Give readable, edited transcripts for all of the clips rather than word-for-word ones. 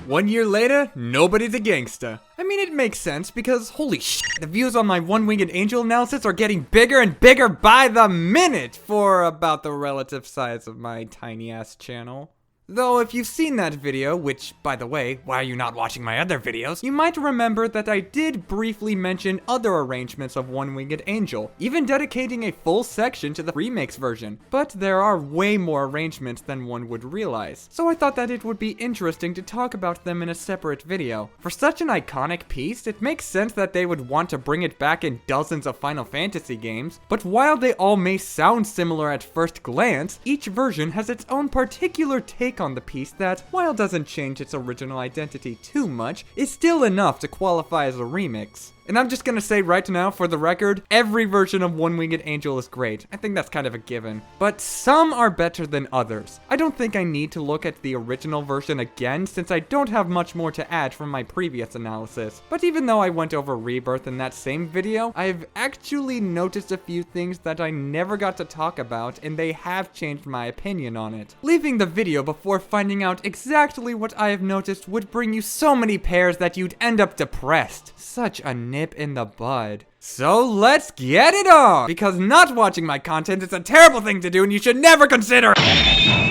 1 year later, nobody's a gangsta. I mean, it makes sense because holy shit, the views on my One Winged Angel analysis are getting bigger and bigger by the minute for about the relative size of my tiny ass channel. Though if you've seen that video, which, by the way, why are you not watching my other videos? You might remember that I did briefly mention other arrangements of One Winged Angel, even dedicating a full section to the remix version. But there are way more arrangements than one would realize, so I thought that it would be interesting to talk about them in a separate video. For such an iconic piece, it makes sense that they would want to bring it back in dozens of Final Fantasy games, but while they all may sound similar at first glance, each version has its own particular take on the piece that, while doesn't change its original identity too much, is still enough to qualify as a remix. And I'm just gonna say right now, for the record, every version of One Winged Angel is great. I think that's kind of a given. But some are better than others. I don't think I need to look at the original version again, since I don't have much more to add from my previous analysis. But even though I went over Rebirth in that same video, I've actually noticed a few things that I never got to talk about, and they have changed my opinion on it. Leaving the video before finding out exactly what I have noticed would bring you so many pairs that you'd end up depressed. Such a nip in the bud. So let's get it on! Because not watching my content is a terrible thing to do and you should never consider it!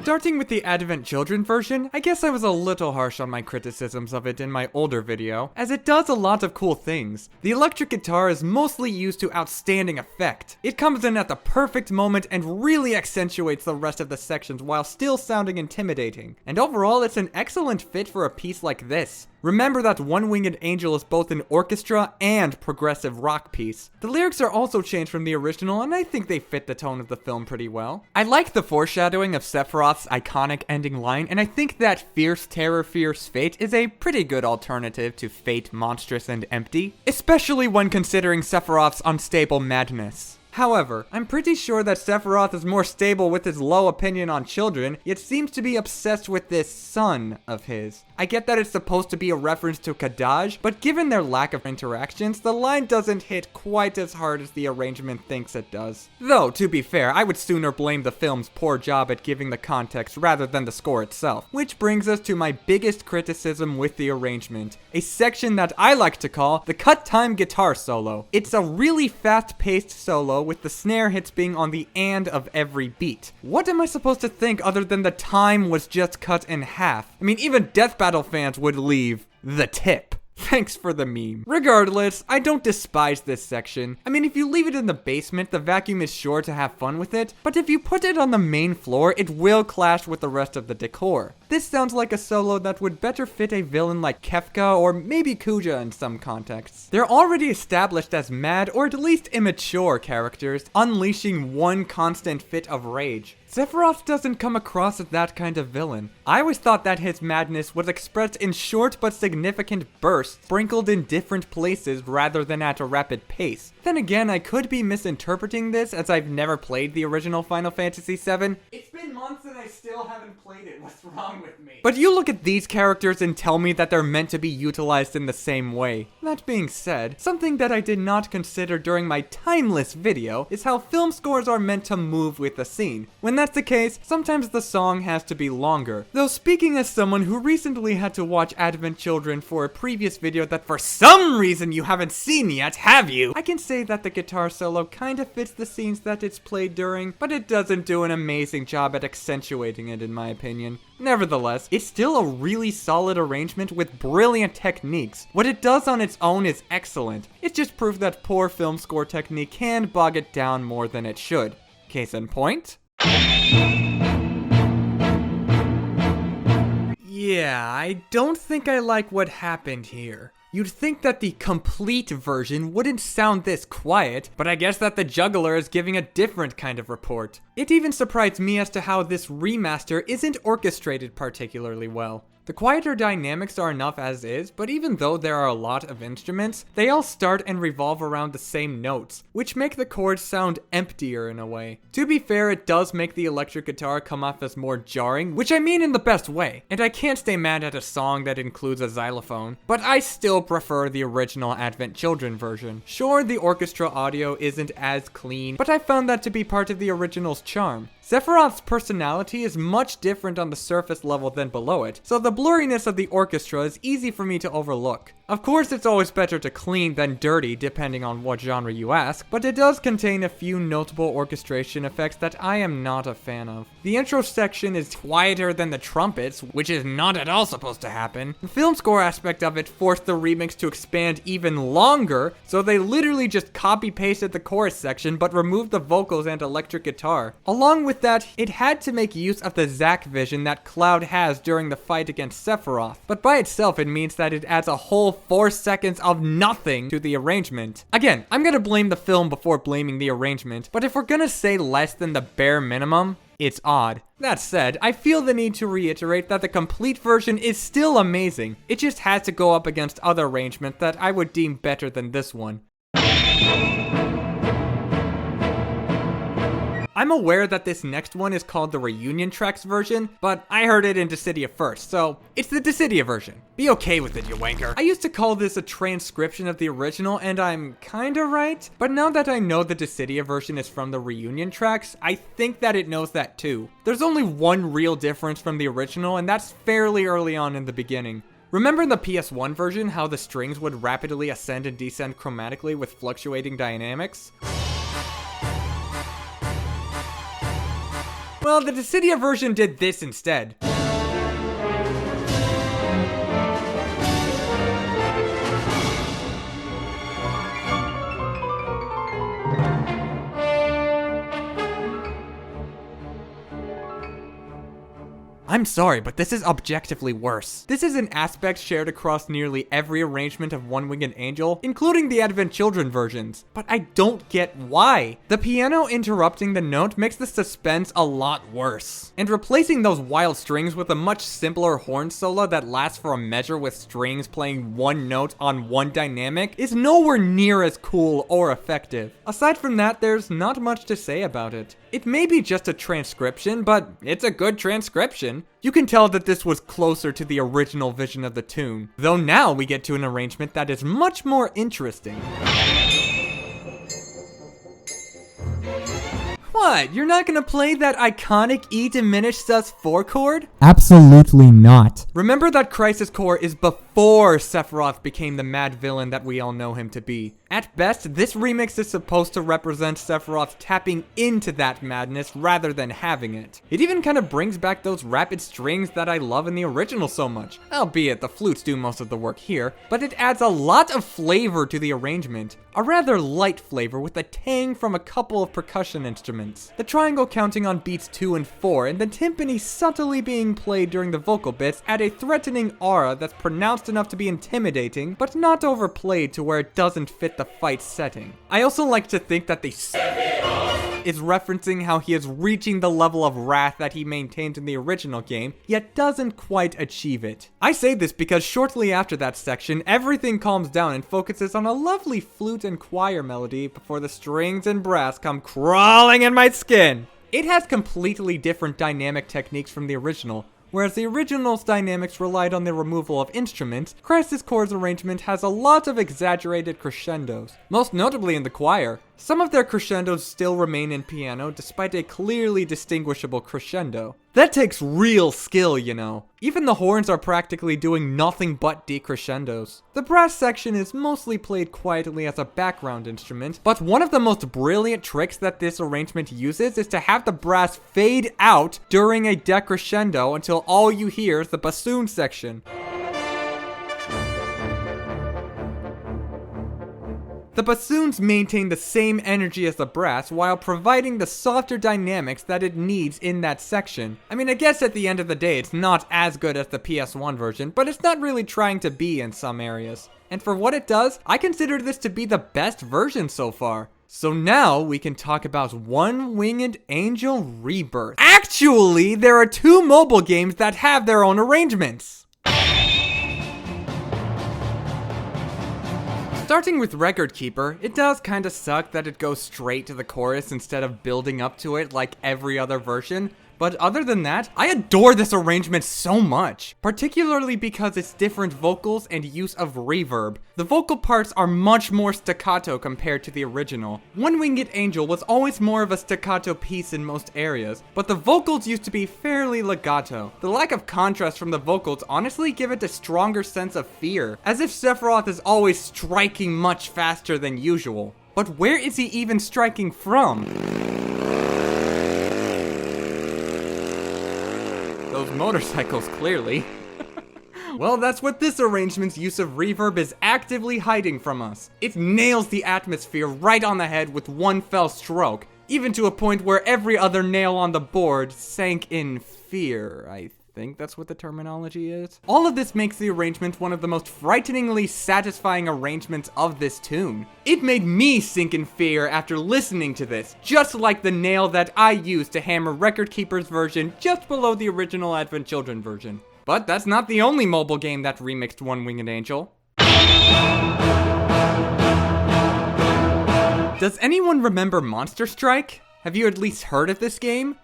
Starting with the Advent Children version, I guess I was a little harsh on my criticisms of it in my older video, as it does a lot of cool things. The electric guitar is mostly used to outstanding effect. It comes in at the perfect moment and really accentuates the rest of the sections while still sounding intimidating. And overall, it's an excellent fit for a piece like this. Remember that One Winged Angel is both an orchestra and progressive rock piece. The lyrics are also changed from the original, and I think they fit the tone of the film pretty well. I like the foreshadowing of Sephiroth's iconic ending line, and I think that Fierce Terror, Fierce Fate is a pretty good alternative to Fate, Monstrous, and Empty, especially when considering Sephiroth's unstable madness. However, I'm pretty sure that Sephiroth is more stable with his low opinion on children, yet seems to be obsessed with this son of his. I get that it's supposed to be a reference to Kadaj, but given their lack of interactions, the line doesn't hit quite as hard as the arrangement thinks it does. Though, to be fair, I would sooner blame the film's poor job at giving the context rather than the score itself. Which brings us to my biggest criticism with the arrangement, a section that I like to call the cut time guitar solo. It's a really fast-paced solo with the snare hits being on the and of every beat. What am I supposed to think other than the time was just cut in half? I mean, even Death Battle fans would leave the tip. Thanks for the meme. Regardless, I don't despise this section. I mean, if you leave it in the basement, the vacuum is sure to have fun with it, but if you put it on the main floor, it will clash with the rest of the decor. This sounds like a solo that would better fit a villain like Kefka or maybe Kuja in some contexts. They're already established as mad or at least immature characters, unleashing one constant fit of rage. Sephiroth doesn't come across as that kind of villain. I always thought that his madness was expressed in short but significant bursts, sprinkled in different places rather than at a rapid pace. Then again, I could be misinterpreting this as I've never played the original Final Fantasy VII. It's been months and I still haven't played it. What's wrong with me? But you look at these characters and tell me that they're meant to be utilized in the same way. That being said, something that I did not consider during my timeless video is how film scores are meant to move with the scene. When that's the case, sometimes the song has to be longer. Though speaking as someone who recently had to watch Advent Children for a previous video that for some reason you haven't seen yet, have you? I can say that the guitar solo kinda fits the scenes that it's played during, but it doesn't do an amazing job at accentuating it in my opinion. Nevertheless, it's still a really solid arrangement with brilliant techniques. What it does on its own is excellent. It's just proof that poor film score technique can bog it down more than it should. Case in point? Yeah, I don't think I like what happened here. You'd think that the complete version wouldn't sound this quiet, but I guess that the juggler is giving a different kind of report. It even surprised me as to how this remaster isn't orchestrated particularly well. The quieter dynamics are enough as is, but even though there are a lot of instruments, they all start and revolve around the same notes, which make the chords sound emptier in a way. To be fair, it does make the electric guitar come off as more jarring, which I mean in the best way, and I can't stay mad at a song that includes a xylophone, but I still prefer the original Advent Children version. Sure, the orchestra audio isn't as clean, but I found that to be part of the original's charm. Sephiroth's personality is much different on the surface level than below it, so the blurriness of the orchestra is easy for me to overlook. Of course, it's always better to clean than dirty depending on what genre you ask, but it does contain a few notable orchestration effects that I am not a fan of. The intro section is quieter than the trumpets, which is not at all supposed to happen. The film score aspect of it forced the remix to expand even longer, so they literally just copy-pasted the chorus section but removed the vocals and electric guitar. Along with that, it had to make use of the Zack vision that Cloud has during the fight against Sephiroth, but by itself it means that it adds a whole 4 seconds of nothing to the arrangement. Again, I'm gonna blame the film before blaming the arrangement, but if we're gonna say less than the bare minimum, it's odd. That said, I feel the need to reiterate that the complete version is still amazing. It just has to go up against other arrangements that I would deem better than this one. I'm aware that this next one is called the Reunion Tracks version, but I heard it in Dissidia first, so it's the Dissidia version. Be okay with it, you wanker. I used to call this a transcription of the original, and I'm kinda right, but now that I know the Dissidia version is from the Reunion Tracks, I think that it knows that too. There's only one real difference from the original, and that's fairly early on in the beginning. Remember in the PS1 version how the strings would rapidly ascend and descend chromatically with fluctuating dynamics? Well, the Dissidia version did this instead. I'm sorry, but this is objectively worse. This is an aspect shared across nearly every arrangement of One Winged Angel, including the Advent Children versions, but I don't get why. The piano interrupting the note makes the suspense a lot worse, and replacing those wild strings with a much simpler horn solo that lasts for a measure with strings playing one note on one dynamic is nowhere near as cool or effective. Aside from that, there's not much to say about it. It may be just a transcription, but it's a good transcription. You can tell that this was closer to the original vision of the tune, though now we get to an arrangement that is much more interesting. What? You're not gonna play that iconic E diminished sus4 chord? Absolutely not. Remember that Crisis Core is before Sephiroth became the mad villain that we all know him to be. At best, this remix is supposed to represent Sephiroth tapping into that madness rather than having it. It even kind of brings back those rapid strings that I love in the original so much, albeit the flutes do most of the work here, but it adds a lot of flavor to the arrangement. A rather light flavor with a tang from a couple of percussion instruments. The triangle counting on beats 2 and 4, and the timpani subtly being played during the vocal bits add a threatening aura that's pronounced enough to be intimidating, but not overplayed to where it doesn't fit the fight setting. I also like to think that the Sephiroth is referencing how he is reaching the level of wrath that he maintained in the original game, yet doesn't quite achieve it. I say this because shortly after that section, everything calms down and focuses on a lovely flute and choir melody before the strings and brass come crawling in my skin. It has completely different dynamic techniques from the original. Whereas the original's dynamics relied on the removal of instruments, Crisis Core's arrangement has a lot of exaggerated crescendos, most notably in the choir. Some of their crescendos still remain in piano despite a clearly distinguishable crescendo. That takes real skill, you know. Even the horns are practically doing nothing but decrescendos. The brass section is mostly played quietly as a background instrument, but one of the most brilliant tricks that this arrangement uses is to have the brass fade out during a decrescendo until all you hear is the bassoon section. The bassoons maintain the same energy as the brass while providing the softer dynamics that it needs in that section. I mean, I guess at the end of the day, it's not as good as the PS1 version, but it's not really trying to be in some areas. And for what it does, I consider this to be the best version so far. So now we can talk about One Winged Angel Rebirth. Actually, there are 2 mobile games that have their own arrangements. Starting with Record Keeper, it does kinda suck that it goes straight to the chorus instead of building up to it like every other version, But other than that, I adore this arrangement so much, particularly because its different vocals and use of reverb. The vocal parts are much more staccato compared to the original. One Winged Angel was always more of a staccato piece in most areas, but the vocals used to be fairly legato. The lack of contrast from the vocals honestly give it a stronger sense of fear, as if Sephiroth is always striking much faster than usual. But where is he even striking from? Those motorcycles, clearly. Well, that's what this arrangement's use of reverb is actively hiding from us. It nails the atmosphere right on the head with one fell stroke, even to a point where every other nail on the board sank in fear, I think that's what the terminology is. All of this makes the arrangement one of the most frighteningly satisfying arrangements of this tune. It made me sink in fear after listening to this, just like the nail that I used to hammer Record Keeper's version just below the original Advent Children version. But that's not the only mobile game that remixed One Winged Angel. Does anyone remember Monster Strike? Have you at least heard of this game?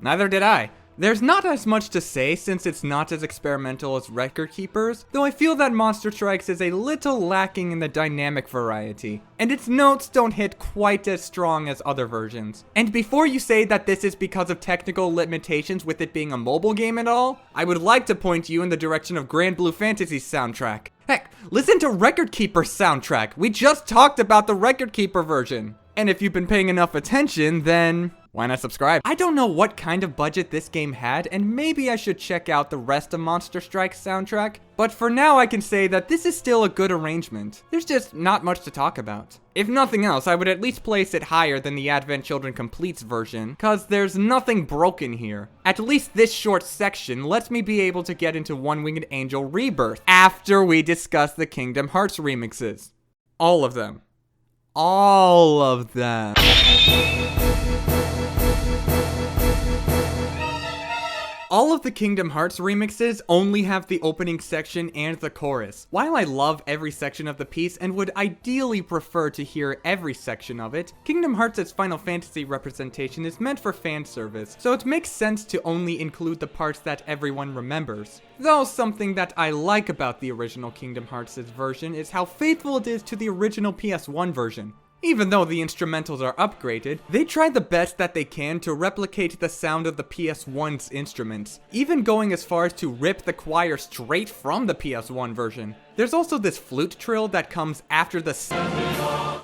Neither did I. There's not as much to say since it's not as experimental as Record Keepers, though I feel that Monster Strikes is a little lacking in the dynamic variety, and its notes don't hit quite as strong as other versions. And before you say that this is because of technical limitations with it being a mobile game and all, I would like to point you in the direction of Grand Blue Fantasy's soundtrack. Heck, listen to Record Keeper's soundtrack! We just talked about the Record Keeper version! And if you've been paying enough attention, then why not subscribe? I don't know what kind of budget this game had, and maybe I should check out the rest of Monster Strike's soundtrack, but for now I can say that this is still a good arrangement. There's just not much to talk about. If nothing else, I would at least place it higher than the Advent Children Completes version, cause there's nothing broken here. At least this short section lets me be able to get into One Winged Angel Rebirth, after we discuss the Kingdom Hearts remixes. All of them. All of them. All of the Kingdom Hearts remixes only have the opening section and the chorus. While I love every section of the piece and would ideally prefer to hear every section of it, Kingdom Hearts' Final Fantasy representation is meant for fan service, so it makes sense to only include the parts that everyone remembers. Though something that I like about the original Kingdom Hearts' version is how faithful it is to the original PS1 version. Even though the instrumentals are upgraded, they try the best that they can to replicate the sound of the PS1's instruments, even going as far as to rip the choir straight from the PS1 version. There's also this flute trill that comes after the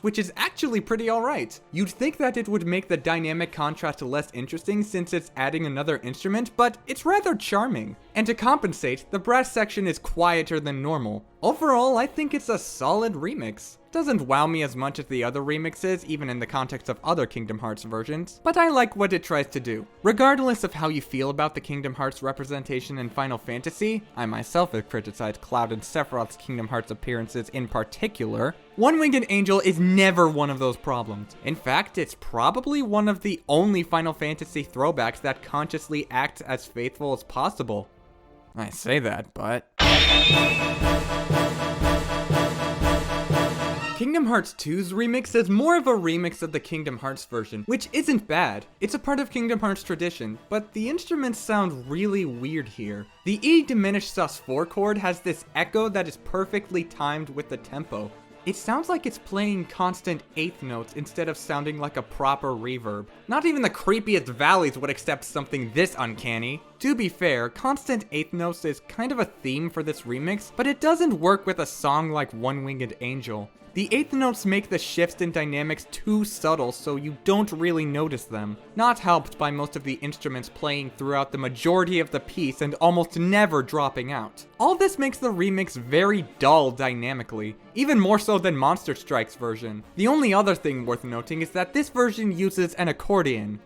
which is actually pretty alright. You'd think that it would make the dynamic contrast less interesting since it's adding another instrument, but it's rather charming. And to compensate, the brass section is quieter than normal. Overall, I think it's a solid remix. Doesn't wow me as much as the other remixes, even in the context of other Kingdom Hearts versions, but I like what it tries to do. Regardless of how you feel about the Kingdom Hearts representation in Final Fantasy, I myself have criticized Cloud and Sephiroth's Kingdom Hearts appearances in particular, One Winged Angel is never one of those problems. In fact, it's probably one of the only Final Fantasy throwbacks that consciously acts as faithful as possible. I say that, but Kingdom Hearts 2's remix is more of a remix of the Kingdom Hearts version, which isn't bad. It's a part of Kingdom Hearts tradition, but the instruments sound really weird here. The E diminished sus4 chord has this echo that is perfectly timed with the tempo. It sounds like it's playing constant eighth notes instead of sounding like a proper reverb. Not even the creepiest valleys would accept something this uncanny. To be fair, constant eighth notes is kind of a theme for this remix, but it doesn't work with a song like One Winged Angel. The eighth notes make the shifts in dynamics too subtle so you don't really notice them, not helped by most of the instruments playing throughout the majority of the piece and almost never dropping out. All this makes the remix very dull dynamically, even more so than Monster Strike's version. The only other thing worth noting is that this version uses an accordion.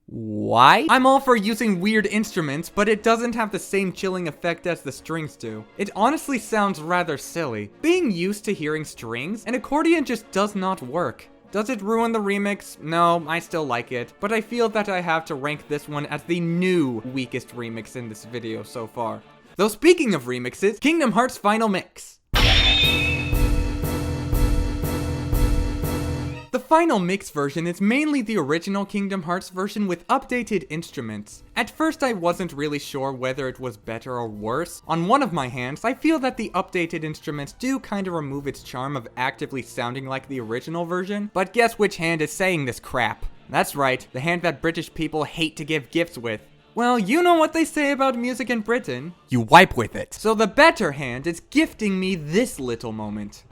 Why? I'm all for using weird instruments, but it doesn't have the same chilling effect as the strings do. It honestly sounds rather silly. Being used to hearing strings, an accordion just does not work. Does it ruin the remix? No, I still like it, but I feel that I have to rank this one as the new weakest remix in this video so far. Though speaking of remixes, Kingdom Hearts Final Mix. The final mix version is mainly the original Kingdom Hearts version with updated instruments. At first I wasn't really sure whether it was better or worse. On one of my hands, I feel that the updated instruments do kinda remove its charm of actively sounding like the original version, but guess which hand is saying this crap? That's right, the hand that British people hate to give gifts with. Well, you know what they say about music in Britain. You wipe with it. So the better hand is gifting me this little moment.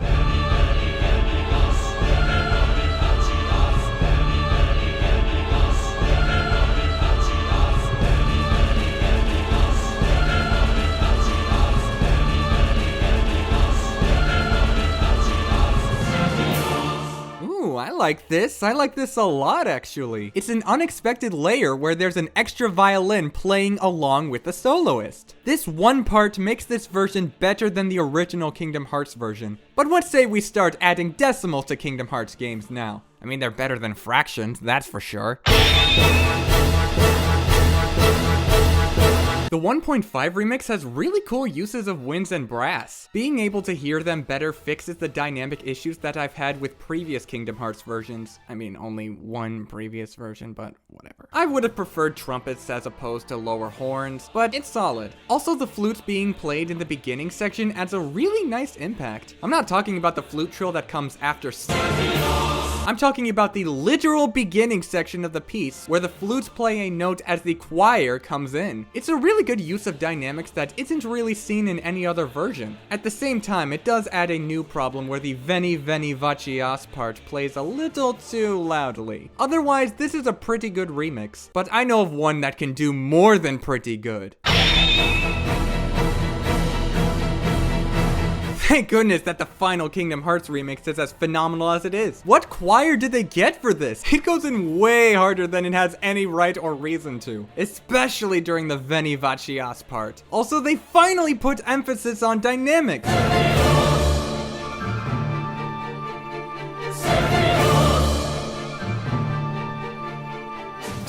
I like this. I like this a lot, actually. It's an unexpected layer where there's an extra violin playing along with the soloist. This one part makes this version better than the original Kingdom Hearts version. But what say we start adding decimals to Kingdom Hearts games now? I mean, they're better than fractions, that's for sure. The 1.5 remix has really cool uses of winds and brass. Being able to hear them better fixes the dynamic issues that I've had with previous Kingdom Hearts versions. I mean, only one previous version, but whatever. I would have preferred trumpets as opposed to lower horns, but it's solid. Also, the flutes being played in the beginning section adds a really nice impact. I'm not talking about the flute trill that comes after I'm talking about the literal beginning section of the piece, where the flutes play a note as the choir comes in. It's a really good use of dynamics that isn't really seen in any other version. At the same time, it does add a new problem where the Veni Veni Vacias part plays a little too loudly. Otherwise, this is a pretty good remix, but I know of one that can do more than pretty good. Thank goodness that the final Kingdom Hearts remix is as phenomenal as it is. What choir did they get for this? It goes in way harder than it has any right or reason to, especially during the Veni Vacias part. Also, they finally put emphasis on dynamics.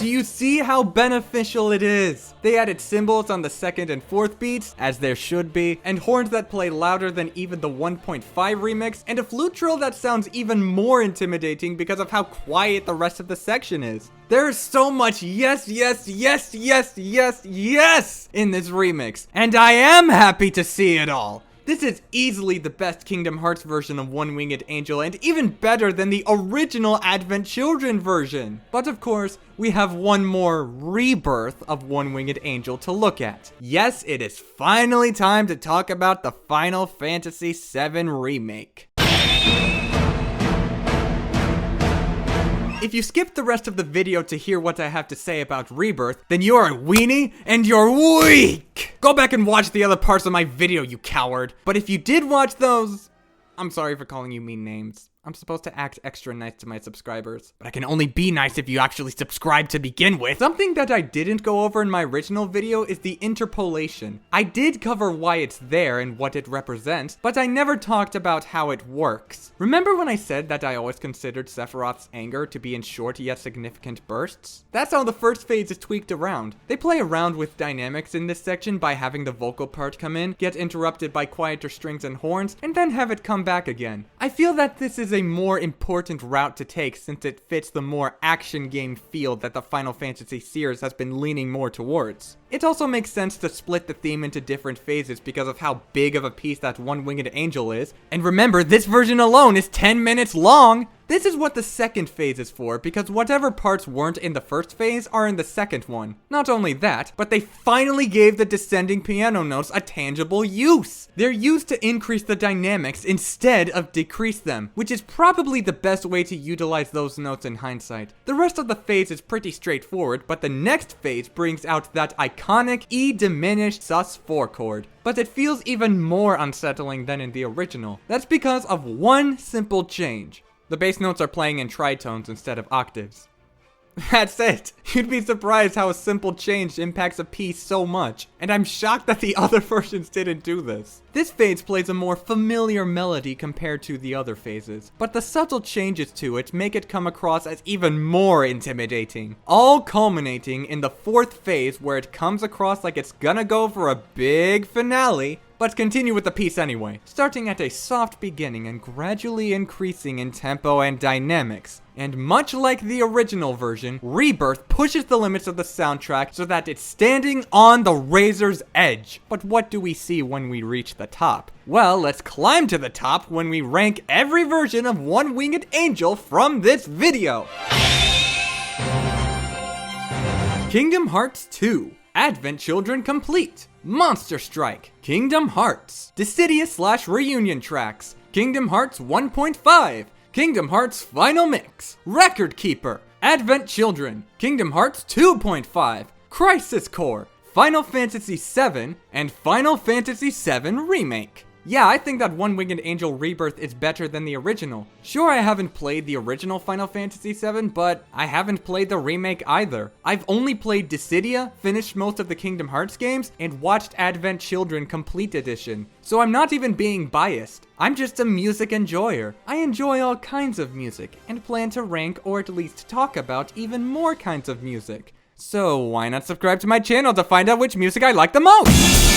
Do you see how beneficial it is? They added cymbals on the second and fourth beats, as there should be, and horns that play louder than even the 1.5 remix, and a flute trill that sounds even more intimidating because of how quiet the rest of the section is. There's so much yes, yes, yes, yes, yes, yes in this remix, and I am happy to see it all. This is easily the best Kingdom Hearts version of One Winged Angel, and even better than the original Advent Children version. But of course, we have one more rebirth of One Winged Angel to look at. Yes, it is finally time to talk about the Final Fantasy VII Remake. If you skip the rest of the video to hear what I have to say about Rebirth, then you're a weenie and you're weak! Go back and watch the other parts of my video, you coward. But if you did watch those, I'm sorry for calling you mean names. I'm supposed to act extra nice to my subscribers, but I can only be nice if you actually subscribe to begin with. Something that I didn't go over in my original video is the interpolation. I did cover why it's there and what it represents, but I never talked about how it works. Remember when I said that I always considered Sephiroth's anger to be in short yet significant bursts? That's how the first phase is tweaked around. They play around with dynamics in this section by having the vocal part come in, get interrupted by quieter strings and horns, and then have it come back again. I feel that this is a more important route to take since it fits the more action game feel that the Final Fantasy series has been leaning more towards. It also makes sense to split the theme into different phases because of how big of a piece that One Winged Angel is. And remember, this version alone is 10 minutes long! This is what the second phase is for, because whatever parts weren't in the first phase are in the second one. Not only that, but they finally gave the descending piano notes a tangible use! They're used to increase the dynamics instead of decrease them, which is probably the best way to utilize those notes in hindsight. The rest of the phase is pretty straightforward, but the next phase brings out that iconic E diminished sus4 chord. But it feels even more unsettling than in the original. That's because of one simple change. The bass notes are playing in tritones instead of octaves. That's it! You'd be surprised how a simple change impacts a piece so much, and I'm shocked that the other versions didn't do this. This phase plays a more familiar melody compared to the other phases, but the subtle changes to it make it come across as even more intimidating. All culminating in the fourth phase where it comes across like it's gonna go for a big finale, but continue with the piece anyway, starting at a soft beginning and gradually increasing in tempo and dynamics. And much like the original version, Rebirth pushes the limits of the soundtrack so that it's standing on the razor's edge. But what do we see when we reach the top? Well, let's climb to the top when we rank every version of One Winged Angel from this video. Kingdom Hearts 2, Advent Children Complete, Monster Strike, Kingdom Hearts, Dissidia / Reunion Tracks, Kingdom Hearts 1.5, Kingdom Hearts Final Mix, Record Keeper, Advent Children, Kingdom Hearts 2.5, Crisis Core, Final Fantasy VII, and Final Fantasy VII Remake. Yeah, I think that One Winged Angel Rebirth is better than the original. Sure, I haven't played the original Final Fantasy VII, but I haven't played the remake either. I've only played Dissidia, finished most of the Kingdom Hearts games, and watched Advent Children Complete Edition. So I'm not even being biased. I'm just a music enjoyer. I enjoy all kinds of music, and plan to rank or at least talk about even more kinds of music. So why not subscribe to my channel to find out which music I like the most?